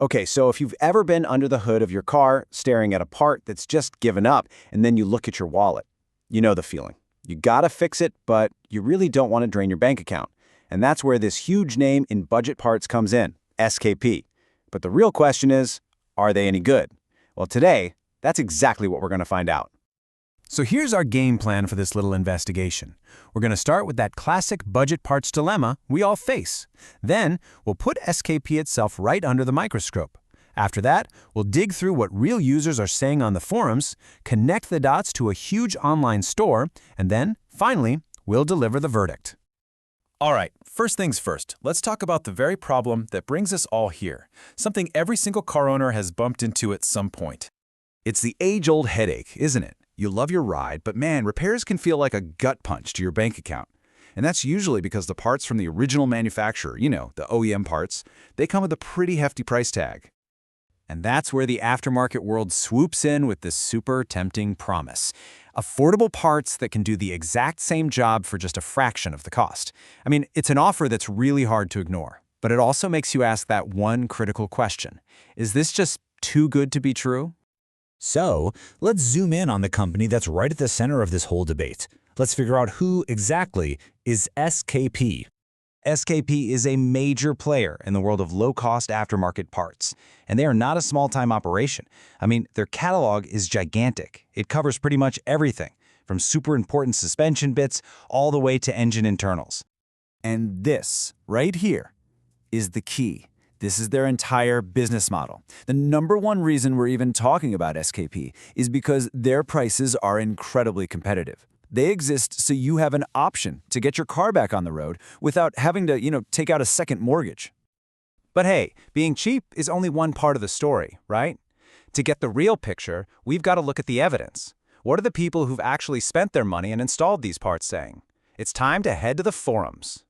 Okay, so if you've ever been under the hood of your car, staring at a part that's just given up, and then you look at your wallet, you know the feeling. You gotta fix it, but you really don't want to drain your bank account. And that's where this huge name in budget parts comes in, SKP. But the real question is, are they any good? Well, today, that's exactly what we're going to find out. So here's our game plan for this little investigation. We're going to start with that classic budget parts dilemma we all face. Then, we'll put SKP itself right under the microscope. After that, we'll dig through what real users are saying on the forums, connect the dots to a huge online store, and then, finally, we'll deliver the verdict. All right, first things first, let's talk about the very problem that brings us all here, something every single car owner has bumped into at some point. It's the age-old headache, isn't it? You love your ride, but man, repairs can feel like a gut punch to your bank account. And that's usually because the parts from the original manufacturer, the OEM parts, they come with a pretty hefty price tag. And that's where the aftermarket world swoops in with this super tempting promise. Affordable parts that can do the exact same job for just a fraction of the cost. I mean, it's an offer that's really hard to ignore, but it also makes you ask that one critical question. Is this just too good to be true? So, let's zoom in on the company that's right at the center of this whole debate. Let's figure out who exactly is SKP. SKP is a major player in the world of low-cost aftermarket parts, and they are not a small-time operation. I mean, their catalog is gigantic. It covers pretty much everything, from super important suspension bits all the way to engine internals. And this, right here, is the key. This is their entire business model. The number one reason we're even talking about SKP is because their prices are incredibly competitive. They exist so you have an option to get your car back on the road without having to, take out a second mortgage. But hey, being cheap is only one part of the story, right? To get the real picture, we've got to look at the evidence. What are the people who've actually spent their money and installed these parts saying? It's time to head to the forums.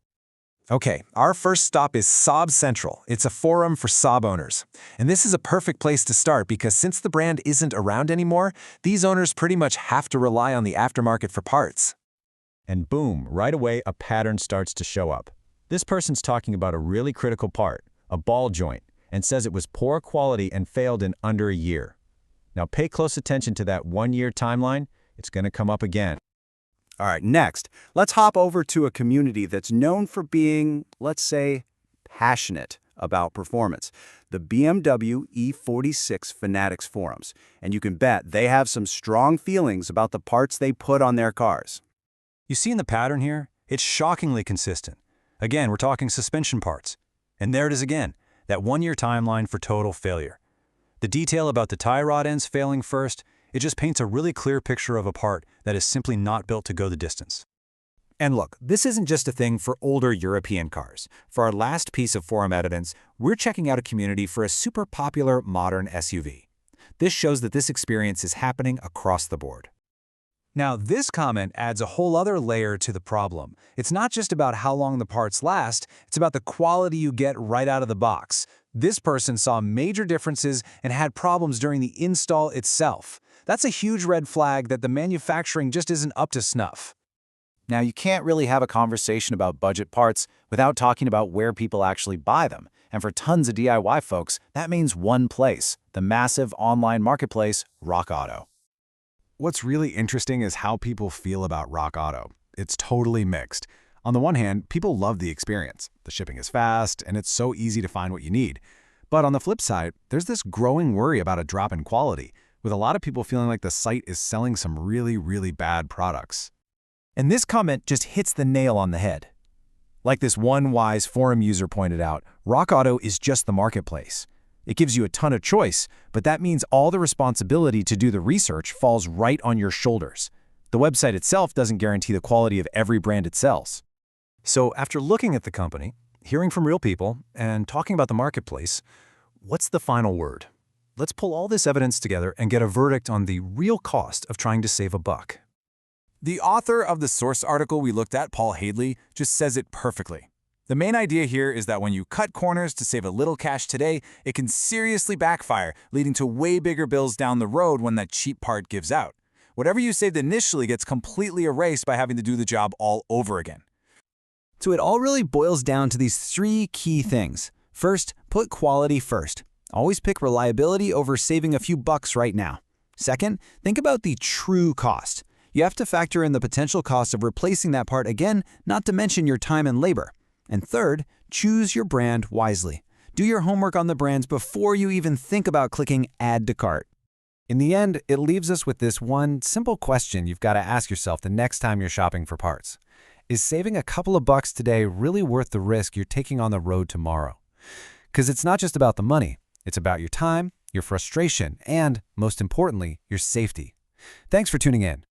Okay, our first stop is Saab Central. It's a forum for Saab owners. And this is a perfect place to start because since the brand isn't around anymore, these owners pretty much have to rely on the aftermarket for parts. And boom, right away a pattern starts to show up. This person's talking about a really critical part, a ball joint, and says it was poor quality and failed in under a year. Now pay close attention to that 1-year timeline. It's going to come up again. All right, next, let's hop over to a community that's known for being, let's say, passionate about performance, the BMW E46 Fanatics forums. And you can bet they have some strong feelings about the parts they put on their cars. You see in the pattern here? It's shockingly consistent. Again, we're talking suspension parts. And there it is again, that 1-year timeline for total failure. The detail about the tie rod ends failing first, it just paints a really clear picture of a part that is simply not built to go the distance. And look, this isn't just a thing for older European cars. For our last piece of forum evidence, we're checking out a community for a super popular modern SUV. This shows that this experience is happening across the board. Now, this comment adds a whole other layer to the problem. It's not just about how long the parts last, it's about the quality you get right out of the box. This person saw major differences and had problems during the install itself. That's a huge red flag that the manufacturing just isn't up to snuff. Now, you can't really have a conversation about budget parts without talking about where people actually buy them. And for tons of DIY folks, that means one place, the massive online marketplace, Rock Auto. What's really interesting is how people feel about Rock Auto. It's totally mixed. On the one hand, people love the experience. The shipping is fast, and it's so easy to find what you need. But on the flip side, there's this growing worry about a drop in quality, with a lot of people feeling like the site is selling some really, really bad products. And this comment just hits the nail on the head. Like this one wise forum user pointed out, Rock Auto is just the marketplace. It gives you a ton of choice, but that means all the responsibility to do the research falls right on your shoulders. The website itself doesn't guarantee the quality of every brand it sells. So after looking at the company, hearing from real people, and talking about the marketplace, what's the final word? Let's pull all this evidence together and get a verdict on the real cost of trying to save a buck. The author of the source article we looked at, Paul Hadley, just says it perfectly. The main idea here is that when you cut corners to save a little cash today, it can seriously backfire, leading to way bigger bills down the road when that cheap part gives out. Whatever you saved initially gets completely erased by having to do the job all over again. So it all really boils down to these 3 key things. First, put quality first. Always pick reliability over saving a few bucks right now. Second, think about the true cost. You have to factor in the potential cost of replacing that part again, not to mention your time and labor. And third, choose your brand wisely. Do your homework on the brands before you even think about clicking Add to Cart. In the end, it leaves us with this one simple question you've got to ask yourself the next time you're shopping for parts. Is saving a couple of bucks today really worth the risk you're taking on the road tomorrow? Because it's not just about the money. It's about your time, your frustration, and, most importantly, your safety. Thanks for tuning in.